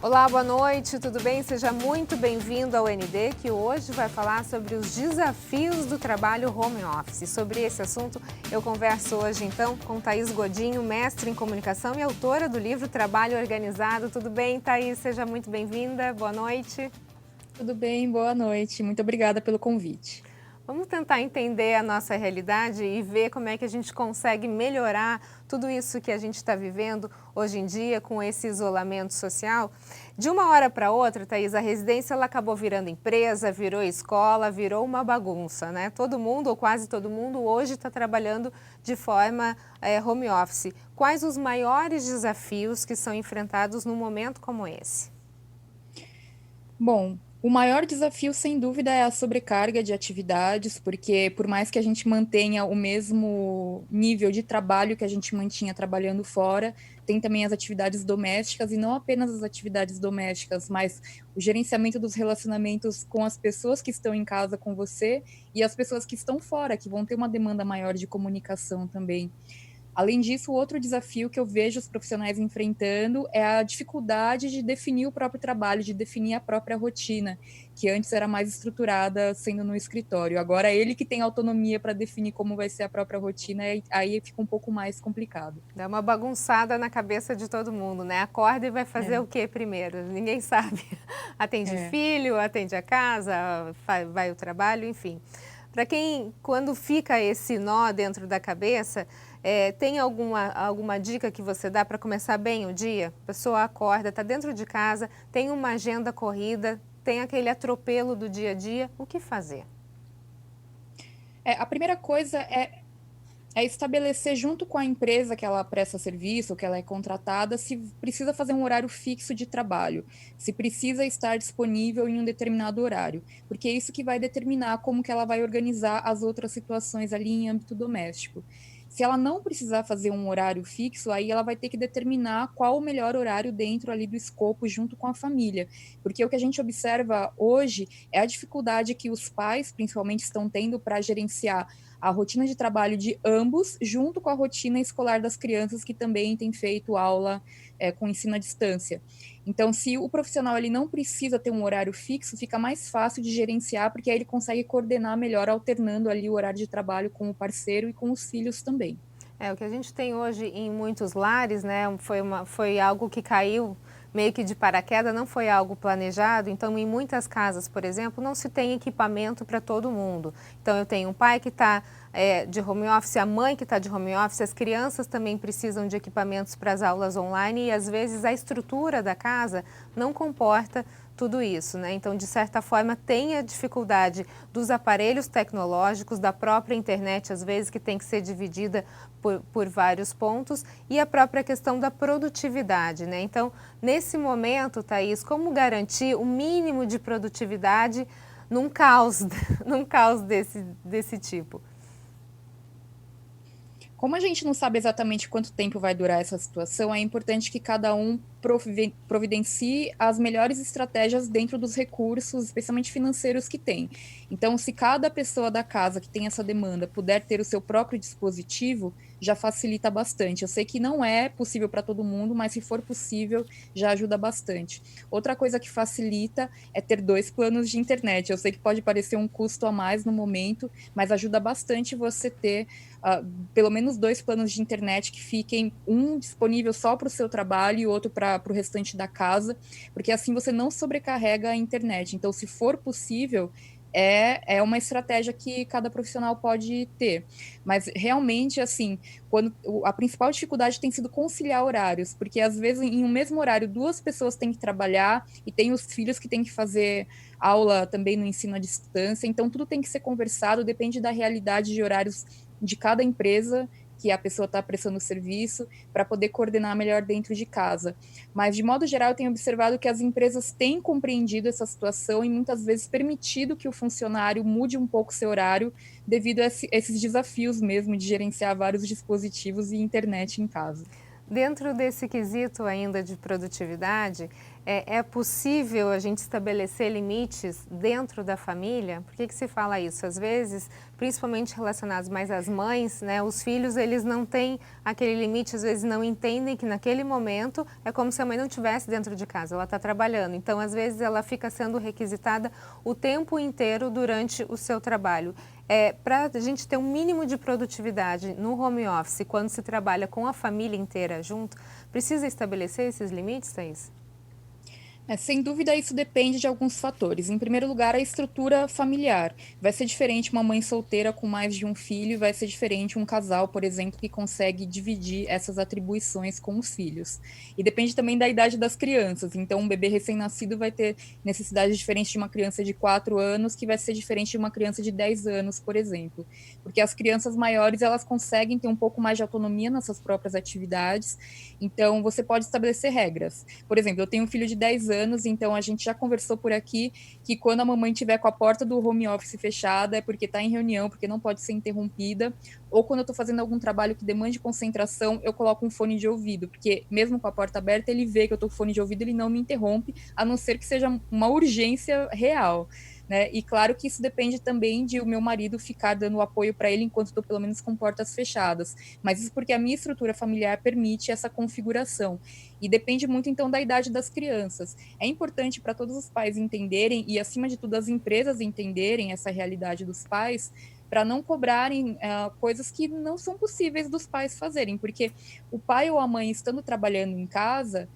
Olá, boa noite, tudo bem? Seja muito bem-vindo ao ND, que hoje vai falar sobre os desafios do trabalho home office. Sobre esse assunto, eu converso hoje, então, com Thaís Godinho, mestre em comunicação e autora do livro Trabalho Organizado. Tudo bem, Thaís? Seja muito bem-vinda, boa noite. Tudo bem, boa noite. Muito obrigada pelo convite. Vamos tentar entender a nossa realidade e ver como é que a gente consegue melhorar tudo isso que a gente está vivendo hoje em dia com esse isolamento social. De uma hora para outra, Thaís, a residência ela acabou virando empresa, virou escola, virou uma bagunça, né? Todo mundo, ou quase todo mundo, hoje está trabalhando de forma home office. Quais os maiores desafios que são enfrentados num momento como esse? Bom, o maior desafio, sem dúvida, é a sobrecarga de atividades, porque por mais que a gente mantenha o mesmo nível de trabalho que a gente mantinha trabalhando fora, tem também as atividades domésticas, e não apenas as atividades domésticas, mas o gerenciamento dos relacionamentos com as pessoas que estão em casa com você e as pessoas que estão fora, que vão ter uma demanda maior de comunicação também. Além disso, outro desafio que eu vejo os profissionais enfrentando é a dificuldade de definir o próprio trabalho, de definir a própria rotina, que antes era mais estruturada sendo no escritório. Agora, ele que tem autonomia para definir como vai ser a própria rotina, aí fica um pouco mais complicado. Dá uma bagunçada na cabeça de todo mundo, né? Acorda e vai fazer o É, que primeiro? Ninguém sabe. Atende é. filho, atende a casa, vai ao trabalho, enfim. Para quem, quando fica esse nó dentro da cabeça, tem alguma dica que você dá para começar bem o dia? A pessoa acorda, está dentro de casa, tem uma agenda corrida, tem aquele atropelo do dia a dia, o que fazer? A primeira coisa é estabelecer junto com a empresa que ela presta serviço, que ela é contratada, se precisa fazer um horário fixo de trabalho, se precisa estar disponível em um determinado horário, porque é isso que vai determinar como que ela vai organizar as outras situações ali em âmbito doméstico. Se ela não precisar fazer um horário fixo, aí ela vai ter que determinar qual o melhor horário dentro ali do escopo junto com a família, porque o que a gente observa hoje é a dificuldade que os pais, principalmente, estão tendo para gerenciar a rotina de trabalho de ambos, junto com a rotina escolar das crianças, que também tem feito aula com ensino à distância. Então, se o profissional ele não precisa ter um horário fixo, fica mais fácil de gerenciar, porque aí ele consegue coordenar melhor, alternando ali o horário de trabalho com o parceiro e com os filhos também. O que a gente tem hoje em muitos lares, né, foi algo que caiu meio que de paraquedas, não foi algo planejado. Então, em muitas casas, por exemplo, não se tem equipamento para todo mundo. Então, eu tenho um pai que está de home office, a mãe que está de home office, as crianças também precisam de equipamentos para as aulas online e, às vezes, a estrutura da casa não comporta tudo isso, né? Então, de certa forma, tem a dificuldade dos aparelhos tecnológicos, da própria internet, às vezes, que tem que ser dividida por vários pontos, e a própria questão da produtividade, né? Então, nesse momento, Thaís, como garantir o mínimo de produtividade num caos, num caos desse tipo? Como a gente não sabe exatamente quanto tempo vai durar essa situação, é importante que cada um providencie as melhores estratégias dentro dos recursos, especialmente financeiros que tem. Então, se cada pessoa da casa que tem essa demanda puder ter o seu próprio dispositivo, já facilita bastante. Eu sei que não é possível para todo mundo, mas se for possível, já ajuda bastante. Outra coisa que facilita é ter 2 planos de internet. Eu sei que pode parecer um custo a mais no momento, mas ajuda bastante você ter pelo menos 2 planos de internet que fiquem um disponível só para o seu trabalho e outro para o restante da casa, porque assim você não sobrecarrega a internet. Então, se for possível, é uma estratégia que cada profissional pode ter. Mas realmente, assim, quando a principal dificuldade tem sido conciliar horários, porque às vezes em um mesmo horário 2 pessoas têm que trabalhar e tem os filhos que têm que fazer aula também no ensino à distância, então tudo tem que ser conversado, depende da realidade de horários de cada empresa que a pessoa está prestando serviço, para poder coordenar melhor dentro de casa. Mas, de modo geral, eu tenho observado que as empresas têm compreendido essa situação e muitas vezes permitido que o funcionário mude um pouco seu horário devido a esses desafios mesmo de gerenciar vários dispositivos e internet em casa. Dentro desse quesito ainda de produtividade, É possível a gente estabelecer limites dentro da família? Por que se fala isso? Às vezes, principalmente relacionados mais às mães, né, os filhos eles não têm aquele limite, às vezes não entendem que naquele momento é como se a mãe não estivesse dentro de casa, ela está trabalhando. Então, às vezes, ela fica sendo requisitada o tempo inteiro durante o seu trabalho. Para a gente ter um mínimo de produtividade no home office, quando se trabalha com a família inteira junto, precisa estabelecer esses limites, Thaís? Sem dúvida, isso depende de alguns fatores. Em primeiro lugar, a estrutura familiar. Vai ser diferente uma mãe solteira com mais de um filho, vai ser diferente um casal, por exemplo, que consegue dividir essas atribuições com os filhos. E depende também da idade das crianças. Então, um bebê recém-nascido vai ter necessidades diferentes de uma criança de 4 anos, que vai ser diferente de uma criança de 10 anos, por exemplo. Porque as crianças maiores, elas conseguem ter um pouco mais de autonomia nas suas próprias atividades. Então, você pode estabelecer regras. Por exemplo, eu tenho um filho de 10 anos, então a gente já conversou por aqui que quando a mamãe estiver com a porta do home office fechada é porque está em reunião, porque não pode ser interrompida, ou quando eu estou fazendo algum trabalho que demande concentração, eu coloco um fone de ouvido, porque mesmo com a porta aberta, ele vê que eu estou com fone de ouvido, ele não me interrompe, a não ser que seja uma urgência real. Né? E claro que isso depende também de o meu marido ficar dando apoio para ele enquanto estou pelo menos com portas fechadas. Mas isso porque a minha estrutura familiar permite essa configuração. E depende muito então da idade das crianças. É importante para todos os pais entenderem e acima de tudo as empresas entenderem essa realidade dos pais para não cobrarem coisas que não são possíveis dos pais fazerem, porque o pai ou a mãe estando trabalhando em casa,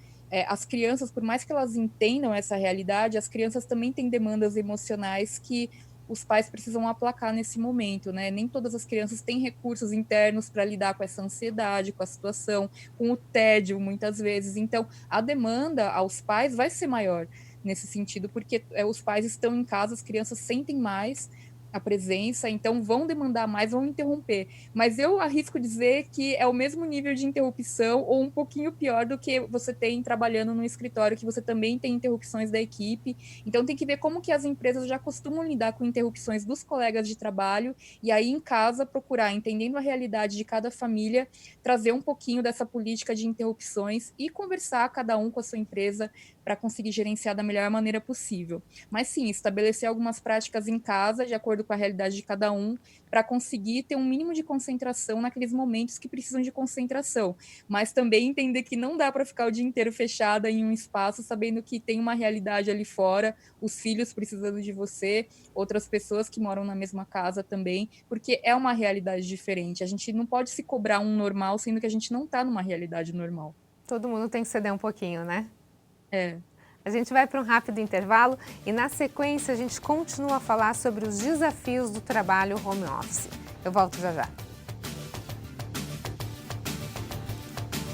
as crianças, por mais que elas entendam essa realidade, as crianças também têm demandas emocionais que os pais precisam aplacar nesse momento, né? Nem todas as crianças têm recursos internos para lidar com essa ansiedade, com a situação, com o tédio, muitas vezes. Então, a demanda aos pais vai ser maior nesse sentido, porque os pais estão em casa, as crianças sentem mais a presença, então vão demandar mais, vão interromper. Mas eu arrisco dizer que é o mesmo nível de interrupção ou um pouquinho pior do que você tem trabalhando no escritório, que você também tem interrupções da equipe. Então tem que ver como que as empresas já costumam lidar com interrupções dos colegas de trabalho e aí em casa procurar, entendendo a realidade de cada família, trazer um pouquinho dessa política de interrupções e conversar cada um com a sua empresa para conseguir gerenciar da melhor maneira possível. Mas sim, estabelecer algumas práticas em casa, de acordo com a realidade de cada um, para conseguir ter um mínimo de concentração naqueles momentos que precisam de concentração. Mas também entender que não dá para ficar o dia inteiro fechada em um espaço, sabendo que tem uma realidade ali fora, os filhos precisando de você, outras pessoas que moram na mesma casa também, porque é uma realidade diferente. A gente não pode se cobrar um normal, sendo que a gente não está numa realidade normal. Todo mundo tem que ceder um pouquinho, né? É. A gente vai para um rápido intervalo e na sequência a gente continua a falar sobre os desafios do trabalho home office. Eu volto já já.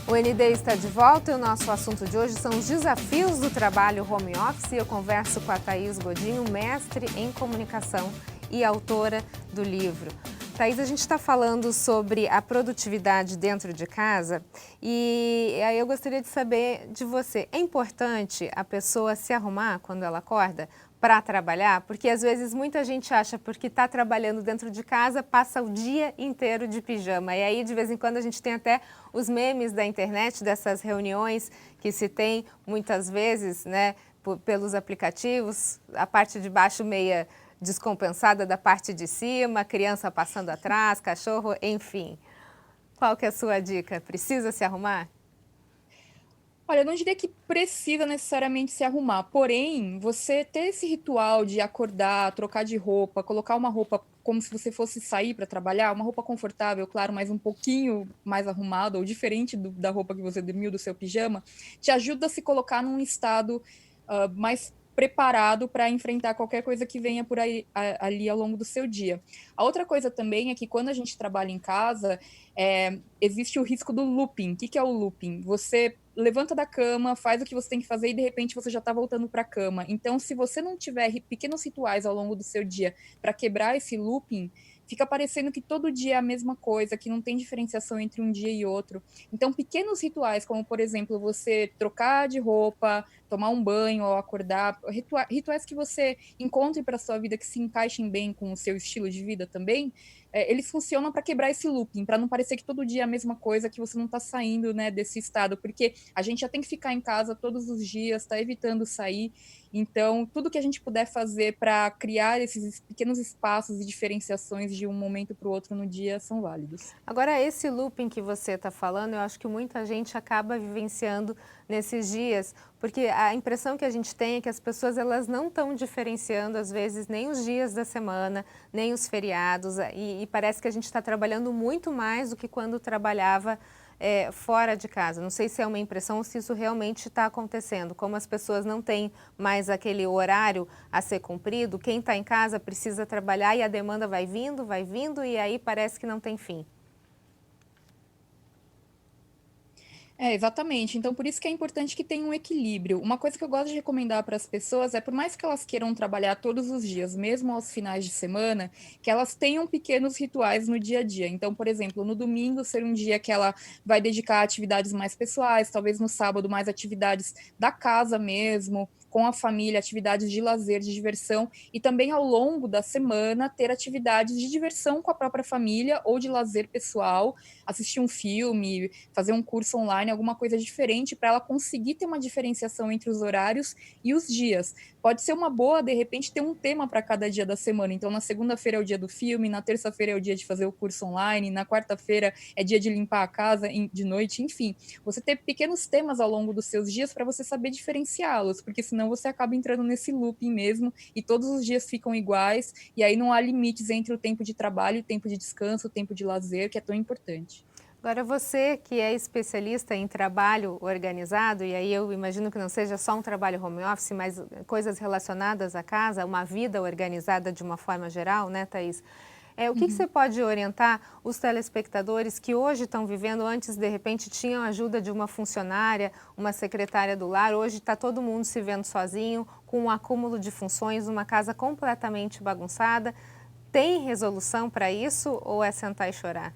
O ND está de volta e o nosso assunto de hoje são os desafios do trabalho home office. Eu converso com a Thaís Godinho, mestre em comunicação e autora do livro. Thaís, a gente está falando sobre a produtividade dentro de casa e aí eu gostaria de saber de você, é importante a pessoa se arrumar quando ela acorda para trabalhar? Porque às vezes muita gente acha porque está trabalhando dentro de casa, passa o dia inteiro de pijama. E aí de vez em quando a gente tem até os memes da internet, dessas reuniões que se tem muitas vezes, né, pelos aplicativos, a parte de baixo meia descompensada da parte de cima, criança passando atrás, cachorro, enfim. Qual que é a sua dica? Precisa se arrumar? Olha, eu não diria que precisa necessariamente se arrumar, porém, você ter esse ritual de acordar, trocar de roupa, colocar uma roupa como se você fosse sair para trabalhar, uma roupa confortável, claro, mas um pouquinho mais arrumada ou diferente da roupa que você dormiu, do seu pijama, te ajuda a se colocar num estado mais preparado para enfrentar qualquer coisa que venha por aí, ali ao longo do seu dia. A outra coisa também é que quando a gente trabalha em casa, existe o risco do looping. O que é o looping? Você levanta da cama, faz o que você tem que fazer e de repente você já está voltando para a cama. Então, se você não tiver pequenos rituais ao longo do seu dia para quebrar esse looping, fica parecendo que todo dia é a mesma coisa, que não tem diferenciação entre um dia e outro. Então, pequenos rituais, como por exemplo, você trocar de roupa, tomar um banho ao acordar, rituais que você encontre para sua vida que se encaixem bem com o seu estilo de vida também, eles funcionam para quebrar esse looping, para não parecer que todo dia é a mesma coisa, que você não está saindo, né, desse estado, porque a gente já tem que ficar em casa todos os dias, está evitando sair. Então, tudo que a gente puder fazer para criar esses pequenos espaços e diferenciações de um momento para o outro no dia são válidos. Agora, esse looping que você está falando, eu acho que muita gente acaba vivenciando nesses dias, porque a impressão que a gente tem é que as pessoas elas não estão diferenciando, às vezes, nem os dias da semana, nem os feriados, e parece que a gente está trabalhando muito mais do que quando trabalhava fora de casa. Não sei se é uma impressão ou se isso realmente está acontecendo. Como as pessoas não têm mais aquele horário a ser cumprido, quem está em casa precisa trabalhar e a demanda vai vindo e aí parece que não tem fim. Exatamente. Então, por isso que é importante que tenha um equilíbrio. Uma coisa que eu gosto de recomendar para as pessoas é, por mais que elas queiram trabalhar todos os dias, mesmo aos finais de semana, que elas tenham pequenos rituais no dia a dia. Então, por exemplo, no domingo ser um dia que ela vai dedicar a atividades mais pessoais, talvez no sábado mais atividades da casa mesmo, com a família, atividades de lazer, de diversão, e também ao longo da semana ter atividades de diversão com a própria família ou de lazer pessoal, assistir um filme, fazer um curso online, alguma coisa diferente para ela conseguir ter uma diferenciação entre os horários e os dias. Pode ser uma boa, de repente, ter um tema para cada dia da semana. Então, na segunda-feira é o dia do filme, na terça-feira é o dia de fazer o curso online, na quarta-feira é dia de limpar a casa de noite, enfim. Você ter pequenos temas ao longo dos seus dias para você saber diferenciá-los, porque senão você acaba entrando nesse looping mesmo e todos os dias ficam iguais e aí não há limites entre o tempo de trabalho, o tempo de descanso, o tempo de lazer, que é tão importante. Agora, você que é especialista em trabalho organizado, e aí eu imagino que não seja só um trabalho home office, mas coisas relacionadas à casa, uma vida organizada de uma forma geral, né, Thaís? O que você pode orientar os telespectadores que hoje estão vivendo, antes de repente tinham a ajuda de uma funcionária, uma secretária do lar, hoje está todo mundo se vendo sozinho, com um acúmulo de funções, uma casa completamente bagunçada. Tem resolução para isso ou é sentar e chorar?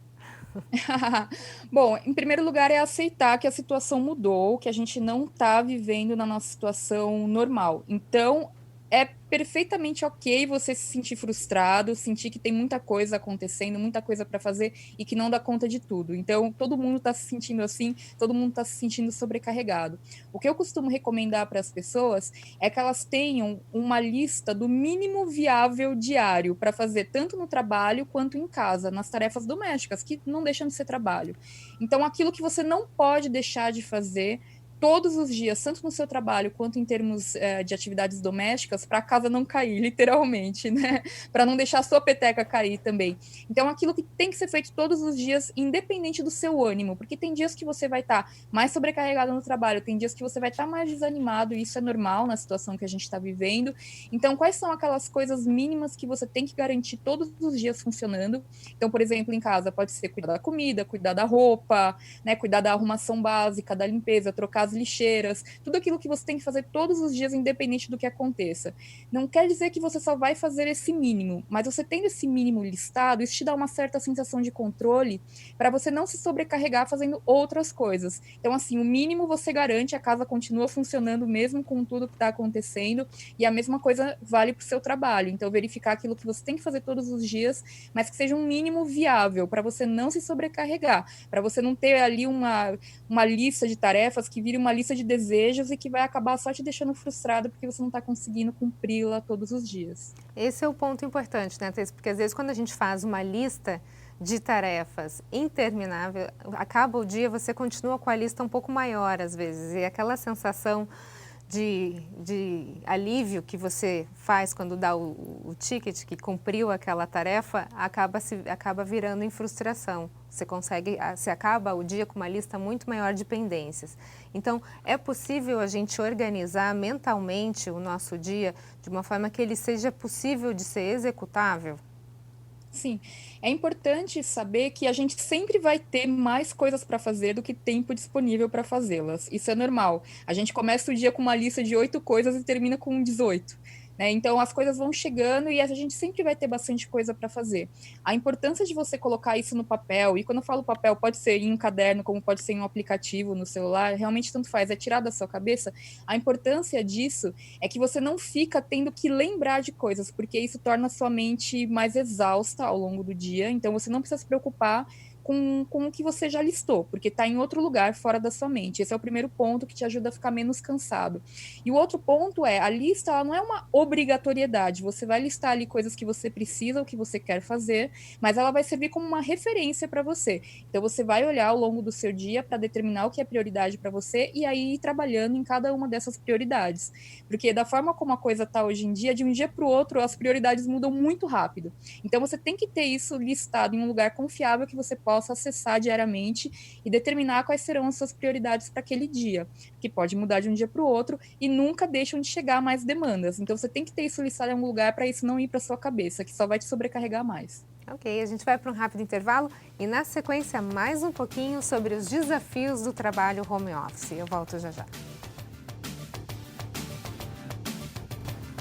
Bom, em primeiro lugar é aceitar que a situação mudou, que a gente não está vivendo na nossa situação normal. Então, é perfeitamente ok você se sentir frustrado, sentir que tem muita coisa acontecendo, muita coisa para fazer e que não dá conta de tudo. Então, todo mundo está se sentindo assim, todo mundo está se sentindo sobrecarregado. O que eu costumo recomendar para as pessoas é que elas tenham uma lista do mínimo viável diário para fazer tanto no trabalho quanto em casa, nas tarefas domésticas, que não deixam de ser trabalho. Então, aquilo que você não pode deixar de fazer todos os dias, tanto no seu trabalho quanto em termos de atividades domésticas, para a casa não cair, literalmente, né? Para não deixar a sua peteca cair também. Então, aquilo que tem que ser feito todos os dias, independente do seu ânimo, porque tem dias que você vai estar mais sobrecarregado no trabalho, tem dias que você vai estar mais desanimado, e isso é normal na situação que a gente está vivendo. Então, quais são aquelas coisas mínimas que você tem que garantir todos os dias funcionando? Então, por exemplo, em casa, pode ser cuidar da comida, cuidar da roupa, né? Cuidar da arrumação básica, da limpeza, trocar as lixeiras, tudo aquilo que você tem que fazer todos os dias, independente do que aconteça. Não quer dizer que você só vai fazer esse mínimo, mas você tendo esse mínimo listado, isso te dá uma certa sensação de controle para você não se sobrecarregar fazendo outras coisas. Então, assim, o mínimo você garante, a casa continua funcionando mesmo com tudo que está acontecendo, e a mesma coisa vale para o seu trabalho. Então, verificar aquilo que você tem que fazer todos os dias, mas que seja um mínimo viável, para você não se sobrecarregar, para você não ter ali uma lista de tarefas que vire uma lista de desejos e que vai acabar só te deixando frustrado porque você não está conseguindo cumpri-la todos os dias. Esse é o ponto importante, né, Thaís? Porque às vezes quando a gente faz uma lista de tarefas interminável, acaba o dia, você continua com a lista um pouco maior às vezes, e aquela sensação de alívio que você faz quando dá o ticket, que cumpriu aquela tarefa, acaba virando em frustração. Você acaba o dia com uma lista muito maior de pendências. Então, é possível a gente organizar mentalmente o nosso dia de uma forma que ele seja possível de ser executável? Sim, é importante saber que a gente sempre vai ter mais coisas para fazer do que tempo disponível para fazê-las. Isso é normal. A gente começa o dia com uma lista de 8 coisas e termina com 18. né? Então as coisas vão chegando e a gente sempre vai ter bastante coisa para fazer. A importância de você colocar isso no papel, e quando eu falo papel, pode ser em um caderno, como pode ser em um aplicativo no celular, realmente tanto faz, é tirar da sua cabeça. A importância disso é que você não fica tendo que lembrar de coisas, porque isso torna a sua mente mais exausta ao longo do dia, então você não precisa se preocupar com o que você já listou, porque está em outro lugar fora da sua mente. Esse é o primeiro ponto que te ajuda a ficar menos cansado. E o outro ponto é, a lista ela não é uma obrigatoriedade, você vai listar ali coisas que você precisa ou que você quer fazer, mas ela vai servir como uma referência para você. Então você vai olhar ao longo do seu dia para determinar o que é prioridade para você e aí ir trabalhando em cada uma dessas prioridades. Porque da forma como a coisa está hoje em dia, de um dia para o outro, as prioridades mudam muito rápido. Então você tem que ter isso listado em um lugar confiável que você possa acessar diariamente e determinar quais serão as suas prioridades para aquele dia, que pode mudar de um dia para o outro e nunca deixam de chegar mais demandas. Então você tem que ter isso listado em algum lugar para isso não ir para sua cabeça, que só vai te sobrecarregar mais. Ok, a gente vai para um rápido intervalo e na sequência mais um pouquinho sobre os desafios do trabalho home office. Eu volto já já.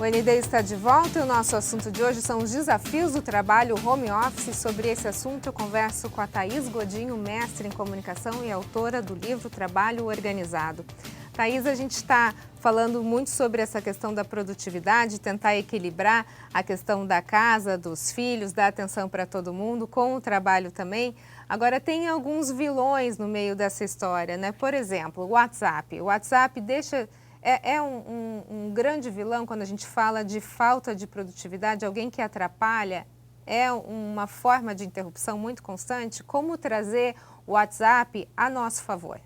O ND está de volta e o nosso assunto de hoje são os desafios do trabalho home office. Sobre esse assunto eu converso com a Thaís Godinho, mestre em comunicação e autora do livro Trabalho Organizado. Thaís, a gente está falando muito sobre essa questão da produtividade, tentar equilibrar a questão da casa, dos filhos, dar atenção para todo mundo, com o trabalho também. Agora, tem alguns vilões no meio dessa história, né? Por exemplo, o WhatsApp. O WhatsApp deixa... É um grande vilão quando a gente fala de falta de produtividade, alguém que atrapalha, é uma forma de interrupção muito constante. Como trazer o WhatsApp a nosso favor?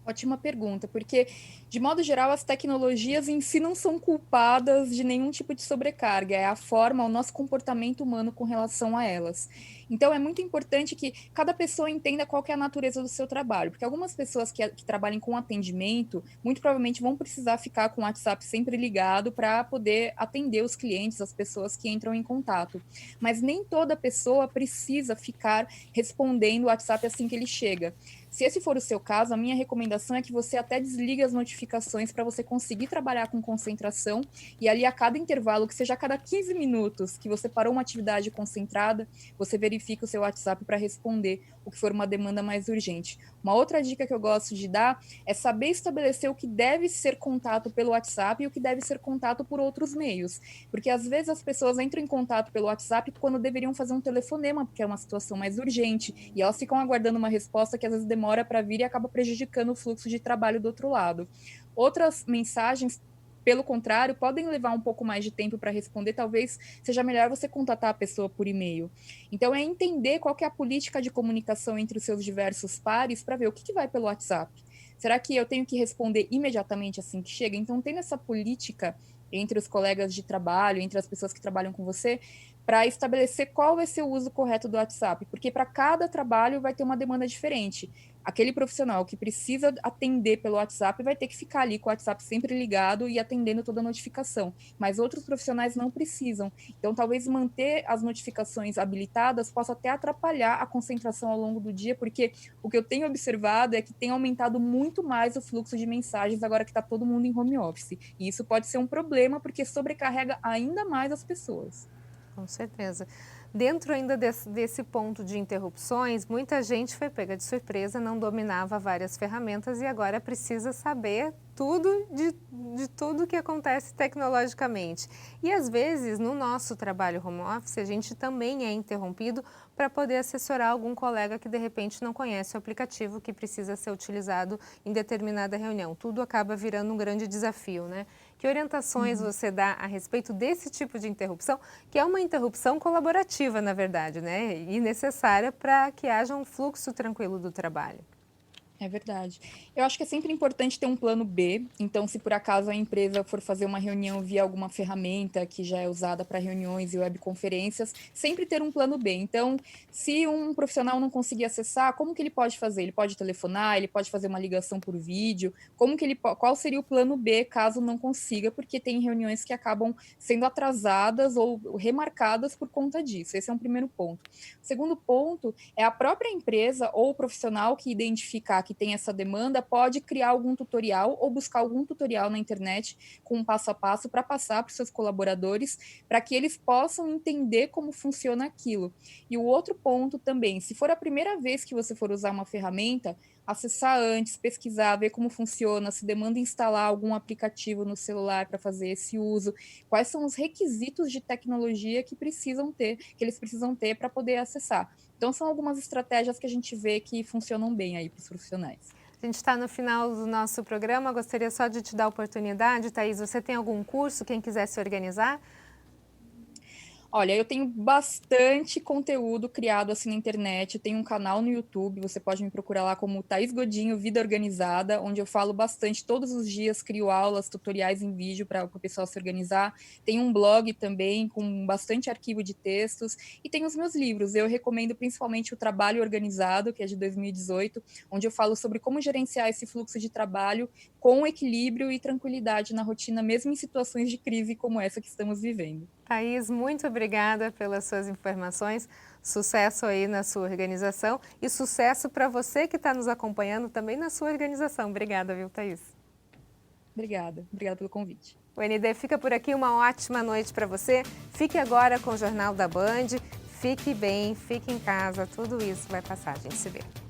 Ótima pergunta, porque, de modo geral, as tecnologias em si não são culpadas de nenhum tipo de sobrecarga, é a forma, o nosso comportamento humano com relação a elas. Então, é muito importante que cada pessoa entenda qual que é a natureza do seu trabalho, porque algumas pessoas que trabalham com atendimento, muito provavelmente vão precisar ficar com o WhatsApp sempre ligado para poder atender os clientes, as pessoas que entram em contato. Mas nem toda pessoa precisa ficar respondendo o WhatsApp assim que ele chega. Se esse for o seu caso, a minha recomendação é que você até desligue as notificações para você conseguir trabalhar com concentração e ali a cada intervalo, que seja a cada 15 minutos que você parou uma atividade concentrada, você verifica o seu WhatsApp para responder o que for uma demanda mais urgente. Uma outra dica que eu gosto de dar é saber estabelecer o que deve ser contato pelo WhatsApp e o que deve ser contato por outros meios. Porque às vezes as pessoas entram em contato pelo WhatsApp quando deveriam fazer um telefonema, porque é uma situação mais urgente, e elas ficam aguardando uma resposta que às vezes demora para vir e acaba prejudicando o fluxo de trabalho do outro lado. Outras mensagens, pelo contrário, podem levar um pouco mais de tempo para responder, talvez seja melhor você contatar a pessoa por e-mail. Então, é entender qual que é a política de comunicação entre os seus diversos pares para ver o que vai pelo WhatsApp. Será que eu tenho que responder imediatamente assim que chega? Então, tendo essa política entre os colegas de trabalho, entre as pessoas que trabalham com você, para estabelecer qual vai ser o uso correto do WhatsApp, porque para cada trabalho vai ter uma demanda diferente. Aquele profissional que precisa atender pelo WhatsApp vai ter que ficar ali com o WhatsApp sempre ligado e atendendo toda a notificação, mas outros profissionais não precisam. Então, talvez manter as notificações habilitadas possa até atrapalhar a concentração ao longo do dia, porque o que eu tenho observado é que tem aumentado muito mais o fluxo de mensagens agora que está todo mundo em home office. E isso pode ser um problema, porque sobrecarrega ainda mais as pessoas. Com certeza. Dentro ainda desse ponto de interrupções, muita gente foi pega de surpresa, não dominava várias ferramentas e agora precisa saber tudo de tudo que acontece tecnologicamente. E às vezes, no nosso trabalho home office, a gente também é interrompido para poder assessorar algum colega que de repente não conhece o aplicativo que precisa ser utilizado em determinada reunião. Tudo acaba virando um grande desafio, né? Que orientações você dá a respeito desse tipo de interrupção, que é uma interrupção colaborativa, na verdade, né? E necessária para que haja um fluxo tranquilo do trabalho? É verdade. Eu acho que é sempre importante ter um plano B. Então, se por acaso a empresa for fazer uma reunião via alguma ferramenta que já é usada para reuniões e webconferências, sempre ter um plano B. Então, se um profissional não conseguir acessar, como que ele pode fazer? Ele pode telefonar, ele pode fazer uma ligação por vídeo. Qual seria o plano B caso não consiga? Porque tem reuniões que acabam sendo atrasadas ou remarcadas por conta disso. Esse é um primeiro ponto. O segundo ponto é a própria empresa ou o profissional que identificar que que tem essa demanda pode criar algum tutorial ou buscar algum tutorial na internet com um passo a passo para passar para os seus colaboradores, para que eles possam entender como funciona aquilo. E o outro ponto também, se for a primeira vez que você for usar uma ferramenta, acessar antes, pesquisar, ver como funciona, se demanda instalar algum aplicativo no celular para fazer esse uso, quais são os requisitos de tecnologia que eles precisam ter para poder acessar. Então, são algumas estratégias que a gente vê que funcionam bem aí para os profissionais. A gente está no final do nosso programa, gostaria só de te dar a oportunidade, Thaís, você tem algum curso, quem quiser se organizar? Olha, eu tenho bastante conteúdo criado assim na internet, eu tenho um canal no YouTube, você pode me procurar lá como Thaís Godinho Vida Organizada, onde eu falo bastante, todos os dias crio aulas, tutoriais em vídeo para o pessoal se organizar. Tem um blog também com bastante arquivo de textos e tem os meus livros. Eu recomendo principalmente o Trabalho Organizado, que é de 2018, onde eu falo sobre como gerenciar esse fluxo de trabalho com equilíbrio e tranquilidade na rotina, mesmo em situações de crise como essa que estamos vivendo. Thaís, muito obrigada pelas suas informações, sucesso aí na sua organização e sucesso para você que está nos acompanhando também na sua organização. Obrigada, viu, Thaís? Obrigada pelo convite. O ND fica por aqui, uma ótima noite para você. Fique agora com o Jornal da Band, fique bem, fique em casa, tudo isso vai passar, a gente se vê.